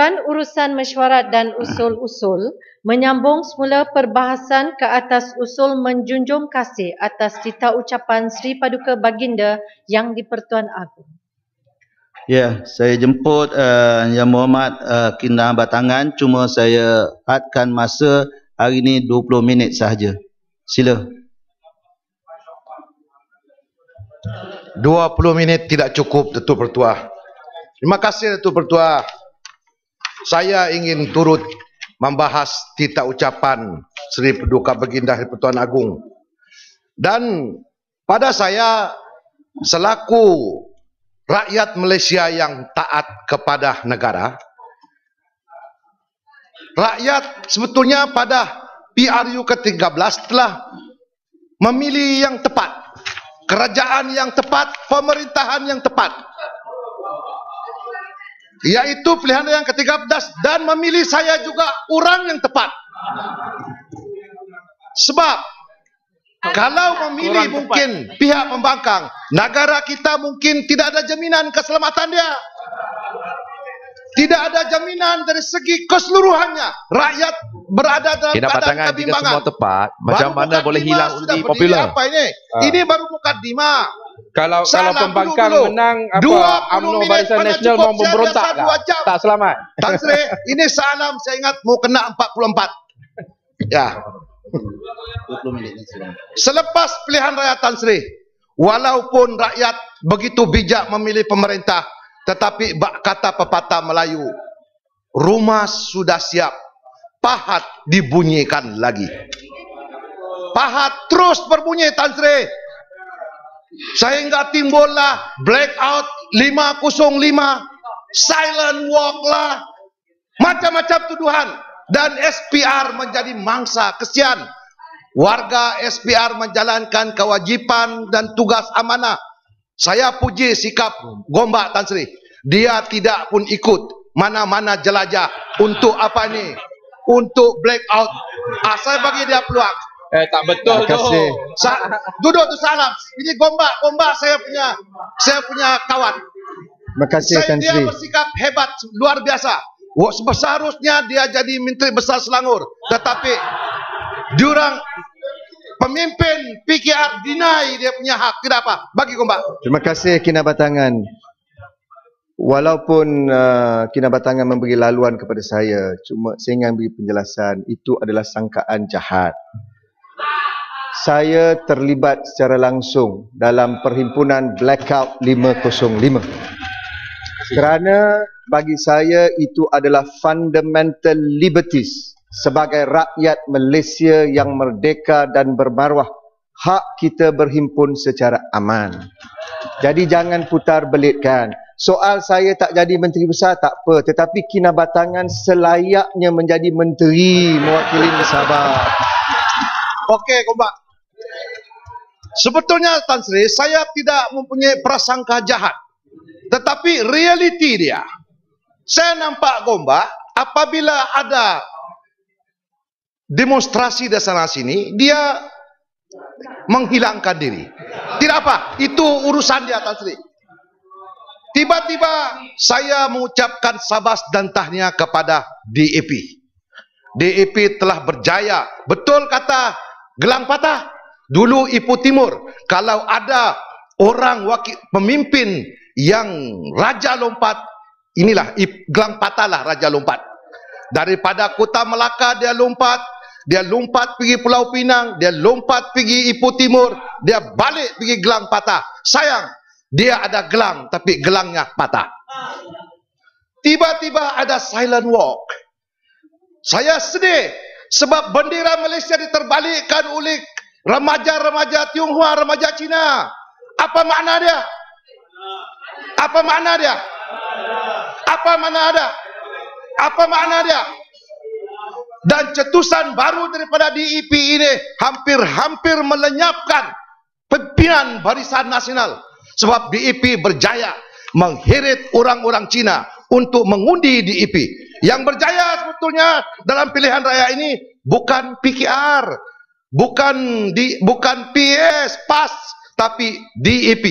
Dewan Urusan Mesyuarat dan Usul-Usul menyambung semula perbahasan ke atas usul menjunjung kasih atas titah ucapan Sri Paduka Baginda yang di-Pertuan Agong. Ya, saya jemput Yang Berhormat Kinabatangan, cuma saya hadkan masa hari ini 20 minit sahaja. Sila. 20 minit tidak cukup, Datuk Pertua. Terima kasih, Datuk Pertua. Saya ingin turut membahas titah ucapan Sri Paduka Baginda di-Pertuan Agong. Dan pada saya selaku rakyat Malaysia yang taat kepada negara, rakyat sebetulnya pada PRU ke-13 telah memilih yang tepat, kerajaan yang tepat, pemerintahan yang tepat, yaitu pilihan yang ke-13, dan memilih saya juga orang yang tepat. Sebab kalau memilih mungkin pihak pembangkang, negara kita mungkin tidak ada jaminan keselamatan dia. Tidak ada jaminan dari segi keseluruhannya. Rakyat berada dalam keadaan kebimbangan. Jika semua tepat, macam mana boleh hilang undi popular? Apa ini? Ini baru mukadimah. Kalau pembangkang menang, apa UMNO Barisan Nasional mau memberontak tak selamat. Tan Sri, ini salam saya ingat mau kena 44. Ya. 20 minit. Selepas pilihan raya Tan Sri, walaupun rakyat begitu bijak memilih pemerintah, tetapi kata pepatah Melayu, rumah sudah siap, pahat dibunyikan lagi. Pahat terus berbunyi, Tan Sri. Sehingga timbullah blackout 505, silent walk lah, macam-macam tuduhan. Dan SPR menjadi mangsa kesian. Warga SPR menjalankan kewajipan dan tugas amanah. Saya puji sikap Gombak Tan Sri. Dia tidak pun ikut mana-mana jelajah untuk apa ni? Untuk blackout. Saya bagi dia peluang. Tak betul tu. Duduk tu salam. Ini Gombak saya punya kawan. Terima kasih Tan Sri. Dia bersikap hebat luar biasa. Seharusnya dia jadi Menteri Besar Selangor, tetapi diorang pemimpin PKR deny dia punya hak. Tidak apa. Bagi Gombak. Terima kasih Kinabatangan. Walaupun Kinabatangan memberi laluan kepada saya, cuma saya ingin beri penjelasan, itu adalah sangkaan jahat. Saya terlibat secara langsung dalam perhimpunan Blackout 505. Kerana bagi saya itu adalah fundamental liberties sebagai rakyat Malaysia yang merdeka dan bermaruah. Hak kita berhimpun secara aman. Jadi jangan putar belitkan. Soal saya tak jadi menteri besar tak apa, tetapi Kinabatangan selayaknya menjadi menteri mewakili Sabah. Okey, Gombak. Sebetulnya Tan Sri, saya tidak mempunyai prasangka jahat. Tetapi realiti dia, saya nampak Gombak apabila ada demonstrasi di sana sini, dia menghilangkan diri. Tidak apa, itu urusan dia Tan Sri. Tiba-tiba saya mengucapkan sabas dan tahniah kepada DAP. DAP telah berjaya. Betul kata Gelang Patah. Dulu Ipoh Timur, kalau ada orang wakil pemimpin yang Raja Lompat, inilah Gelang Patah lah Raja Lompat. Daripada Kota Melaka dia lompat pergi Pulau Pinang, dia lompat pergi Ipoh Timur, dia balik pergi Gelang Patah. Sayang, dia ada gelang tapi gelangnya patah. Tiba-tiba ada silent walk. Saya sedih sebab bendera Malaysia diterbalikkan oleh remaja-remaja Tionghoa, remaja Cina. Apa makna dia? Apa makna dia? Apa makna dia? Apa makna dia? Dan cetusan baru daripada DAP ini hampir-hampir melenyapkan pimpinan Barisan Nasional. Sebab DAP berjaya mengheret orang-orang Cina untuk mengundi DAP. Yang berjaya sebetulnya dalam pilihan raya ini bukan PKR, bukan PS, PAS, tapi DAP.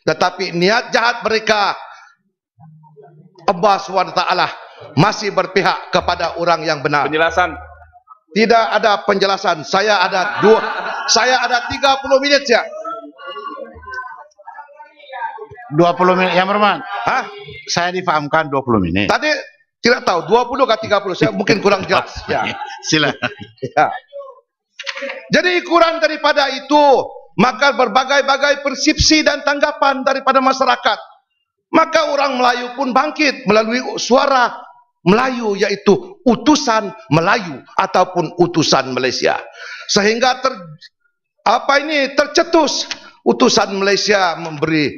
Tetapi niat jahat mereka, Allah SWT masih berpihak kepada orang yang benar. Penjelasan. Tidak ada penjelasan. Saya ada 30 minit ya. 20 menit yang berman. Hah? Saya difahamkan 20 menit. Tadi tidak tahu 20 ke 30. Saya mungkin kurang jelas. Ya. Silakan. Ya. Jadi kurang daripada itu, maka berbagai-bagai persepsi dan tanggapan daripada masyarakat. Maka orang Melayu pun bangkit melalui suara Melayu, yaitu utusan Melayu ataupun utusan Malaysia. Sehingga tercetus utusan Malaysia memberi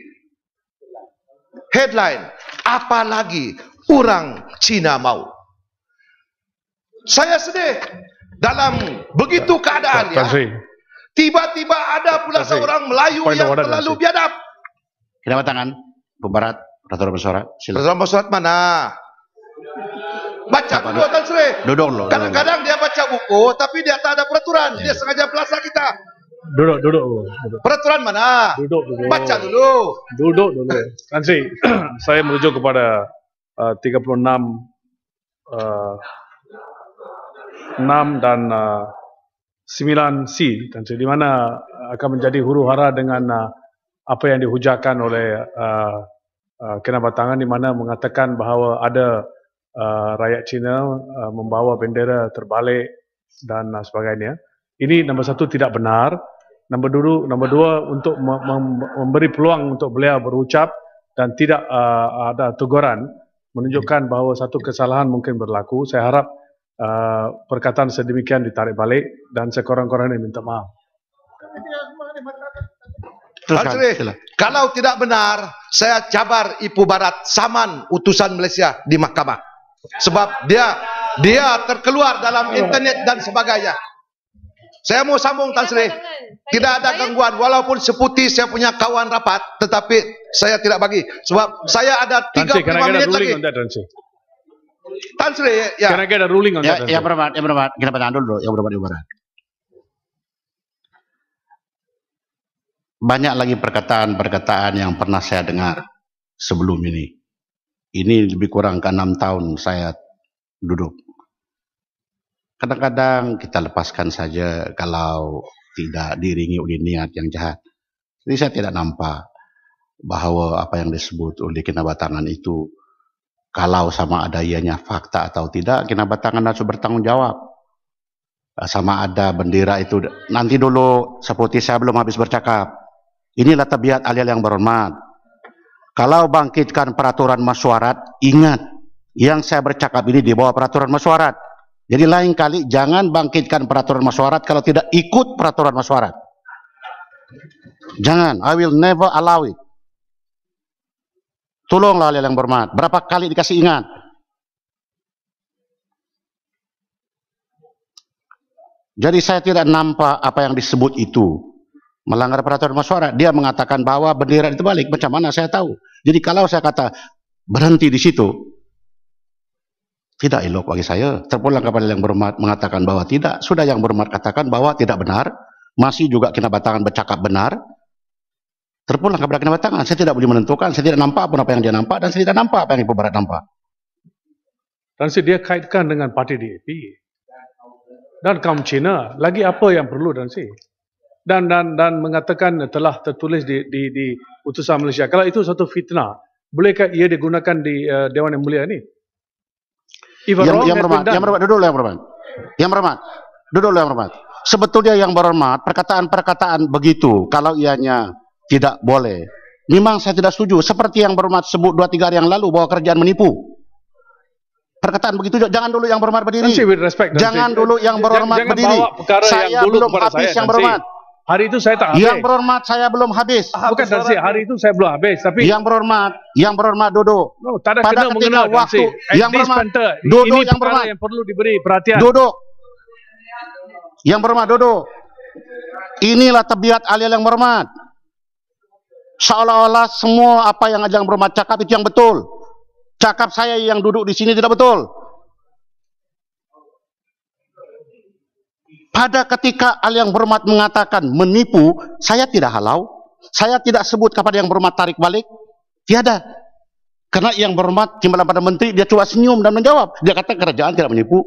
headline, apalagi orang Cina mau. Saya sedih dalam begitu keadaan ya. Tiba-tiba ada pula seorang Melayu yang terlalu biadab. Kita tangan, Barat, peraturan bersuara. Peraturan bersuara mana? Baca dulu Tan Sri. Duduk dulu. Kadang-kadang dia baca buku, tapi dia tak ada peraturan. Dia sengaja belasah kita. Duduk. Peraturan mana? Duduk. Baca dulu. Duduk. Tan Sri, saya merujuk kepada 36 6 dan 9C, Tan Sri, di mana akan menjadi huru-hara dengan apa yang dihujahkan oleh Kinabatangan, di mana mengatakan bahawa ada rakyat Cina membawa bendera terbalik dan sebagainya. Ini nombor satu, tidak benar. Nombor dua, untuk memberi peluang untuk beliau berucap dan tidak ada teguran, menunjukkan bahawa satu kesalahan mungkin berlaku. Saya harap perkataan sedemikian ditarik balik dan sekurang-kurangnya minta maaf. Kalau tidak benar, saya cabar Ibu Barat saman utusan Malaysia di mahkamah. Sebab dia terkeluar dalam internet dan sebagainya. Saya mau sambung Tan Sri. Tidak ada gangguan, walaupun seputih saya punya kawan rapat, tetapi saya tidak bagi. Sebab saya ada 35 menit lagi. Tan Sri, ya. Can I get a ruling on that? Yang bermat. Kita tahan dulu, yang bermat. Banyak lagi perkataan yang pernah saya dengar sebelum ini. Ini lebih kurang ke 6 tahun saya duduk. Kadang-kadang kita lepaskan saja kalau tidak diiringi oleh niat yang jahat. Jadi saya tidak nampak bahawa apa yang disebut oleh Kinabatangan itu, kalau sama ada ianya fakta atau tidak, Kinabatangan harus bertanggung jawab. Sama ada bendera itu, nanti dulu, seperti saya belum habis bercakap. Inilah tabiat ahli yang berhormat. Kalau bangkitkan peraturan mesyuarat, ingat, yang saya bercakap ini di bawah peraturan mesyuarat. Jadi lain kali jangan bangkitkan peraturan mesyuarat kalau tidak ikut peraturan mesyuarat. Jangan, I will never allow it. Tolonglah ahli yang berhormat. Berapa kali dikasih ingat? Jadi saya tidak nampak apa yang disebut itu melanggar peraturan mesyuarat. Dia mengatakan bahwa bendera itu balik. Macam mana saya tahu? Jadi kalau saya kata berhenti di situ, tidak elok bagi saya. Terpulang kepada yang berhormat mengatakan bahwa tidak. Sudah yang berhormat katakan bahwa tidak benar. Masih juga Kinabatangan bercakap benar. Terpulang kepada Kinabatangan. Saya tidak boleh menentukan. Saya tidak nampak pun apa yang dia nampak. Dan saya tidak nampak apa yang Ibu Barat nampak. Dan dia kaitkan dengan parti DAP. Dan kaum Cina. Lagi apa yang perlu dan dan mengatakan telah tertulis di utusan Malaysia. Kalau itu satu fitnah, bolehkah ia digunakan di Dewan Yang Mulia ini? Yang berhormat, duduk yang berhormat. Sebetulnya yang berhormat, perkataan-perkataan begitu, kalau ianya tidak boleh, memang saya tidak setuju. Seperti yang berhormat sebut 2-3 hari yang lalu bahwa kerjaan menipu. Perkataan begitu, jangan dulu yang berhormat berdiri. Jangan dulu yang berhormat berdiri. Saya belum habis yang berhormat. Hari itu saya tak habis. Yang berhormat saya belum habis. Bukan Tan Sri, hari itu saya belum habis. Tapi yang berhormat duduk. No, tak ada kena mengenal waktu. Yang berhormat duduk, yang berhormat yang perlu diberi perhatian. Duduk. Yang berhormat duduk. Inilah tabiat ahli yang berhormat. Seolah-olah semua apa yang yang berhormat cakap itu yang betul. Cakap saya yang duduk di sini tidak betul. Pada ketika ahli yang berhormat mengatakan menipu, saya tidak halau. Saya tidak sebut kepada yang berhormat tarik balik. Tiada. Karena yang berhormat Timbalan Perdana Menteri, dia coba senyum dan menjawab. Dia kata kerajaan tidak menipu.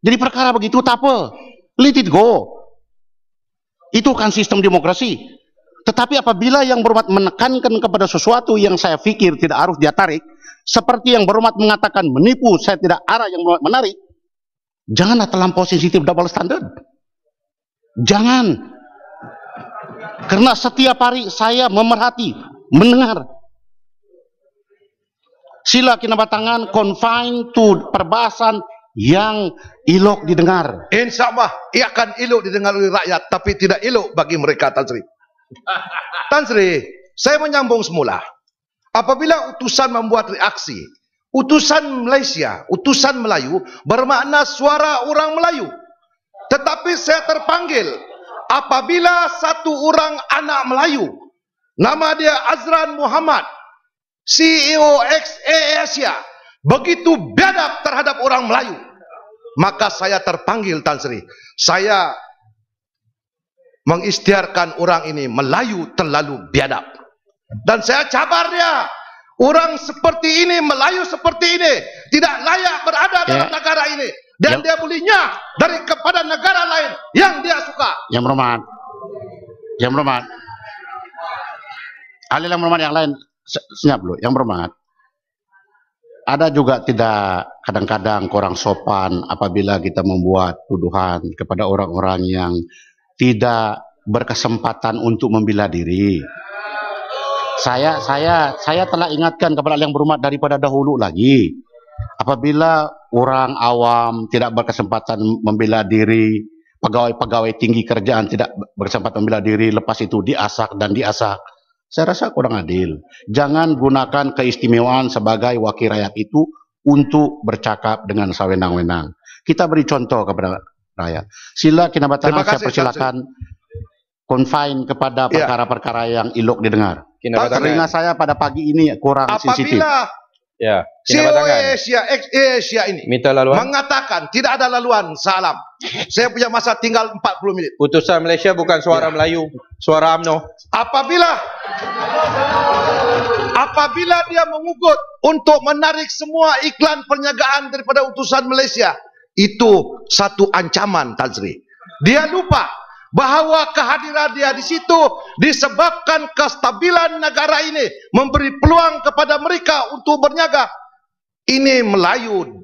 Jadi perkara begitu tak apa. Let it go. Itu kan sistem demokrasi. Tetapi apabila yang berhormat menekankan kepada sesuatu yang saya pikir tidak harus dia tarik, seperti yang berhormat mengatakan menipu, saya tidak arah yang berhormat menarik, janganlah terlampau sensitif double standard. Jangan. Karena setiap hari saya memerhati, mendengar. Sila Kinabatangan confine to perbahasan yang elok didengar. InsyaAllah ia akan elok didengar oleh rakyat, tapi tidak elok bagi mereka, Tan Sri. Tan Sri, saya menyambung semula. Apabila utusan membuat reaksi, utusan Malaysia, utusan Melayu bermakna suara orang Melayu. Tetapi saya terpanggil apabila satu orang anak Melayu, nama dia Azran Muhammad, CEO Asia, begitu biadab terhadap orang Melayu, maka saya terpanggil, Tan Sri. Saya mengisytiharkan orang ini Melayu terlalu biadab. Dan saya cabar dia, orang seperti ini, Melayu seperti ini, tidak layak berada dalam negara ini. Dan dia boleh nyah dari kepada negara lain yang dia suka. Yang berhormat. Ahli yang berhormat yang lain, senyap dulu. Yang berhormat. Ada juga tidak kadang-kadang kurang sopan apabila kita membuat tuduhan kepada orang-orang yang tidak berkesempatan untuk membela diri. Saya telah ingatkan kepada yang berhormat daripada dahulu lagi. Apabila orang awam tidak berkesempatan membela diri, pegawai-pegawai tinggi kerjaan tidak berkesempatan membela diri, lepas itu diasak dan diasak, saya rasa kurang adil. Jangan gunakan keistimewaan sebagai wakil rakyat itu untuk bercakap dengan sewenang-wenang. Kita beri contoh kepada rakyat. Sila Kinabatangan saya persilakan confine kepada perkara-perkara yang elok didengar. Telinga saya pada pagi ini kurang sensitif. Ya, CEO Asia ini minta laluan, mengatakan tidak ada laluan salam. Saya punya masa tinggal 40 menit. Putusan Malaysia bukan suara Melayu, suara UMNO. Apabila dia mengugut untuk menarik semua iklan perniagaan daripada utusan Malaysia, itu satu ancaman, Tan Sri. Dia lupa bahawa kehadiran dia di situ disebabkan kestabilan negara ini, memberi peluang kepada mereka untuk berniaga. Ini Melayu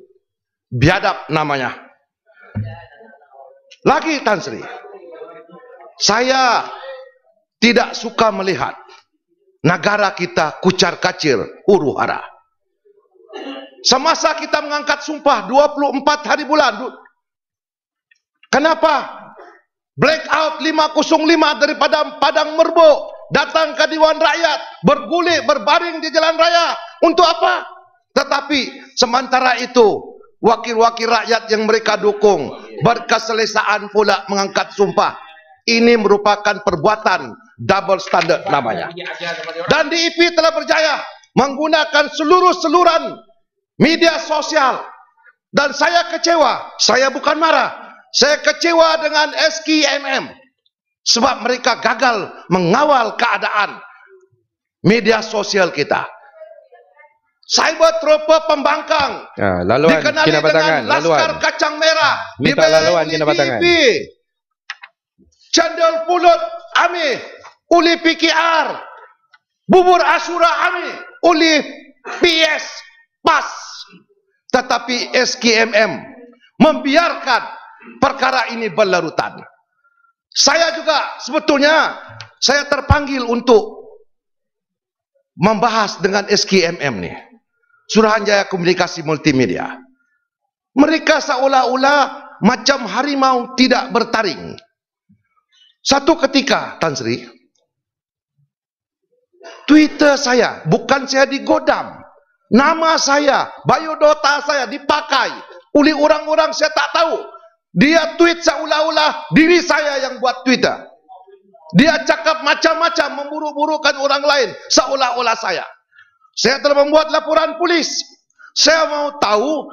biadab namanya. Lagi, Tan Sri, saya tidak suka melihat negara kita kucar-kacir, huru-hara. Semasa kita mengangkat sumpah 24 hari bulan, kenapa blackout 505 daripada Padang Merbuk datang ke Dewan Rakyat, bergulir, berbaring di jalan raya, untuk apa? Tetapi sementara itu wakil-wakil rakyat yang mereka dukung berkeselesaan pula mengangkat sumpah. Ini merupakan perbuatan double standard namanya. Dan DIP telah berjaya menggunakan seluruh-seluruhan media sosial. Dan saya kecewa, saya bukan marah, saya kecewa dengan SKMM sebab mereka gagal mengawal keadaan media sosial kita. Cyber Trooper Pembangkang dikenali dengan Laskar Kacang Merah, minta laluan Kinabatangan. Cendol Pulut Ami uli PKR, bubur Asura Ami uli PS PAS. Tetapi SKMM membiarkan perkara ini berlarutan. Saya juga sebetulnya saya terpanggil untuk membahas dengan SKMM ni, Suruhanjaya Komunikasi Multimedia. Mereka seolah-olah macam harimau tidak bertaring. Satu ketika, Tan Sri, Twitter saya, bukan saya digodam, nama saya, biodata saya dipakai oleh orang-orang saya tak tahu. Dia tweet seolah-olah diri saya yang buat Twitter. Dia cakap macam-macam, memburu-burukan orang lain seolah-olah saya. Saya telah membuat laporan polis. Saya mau tahu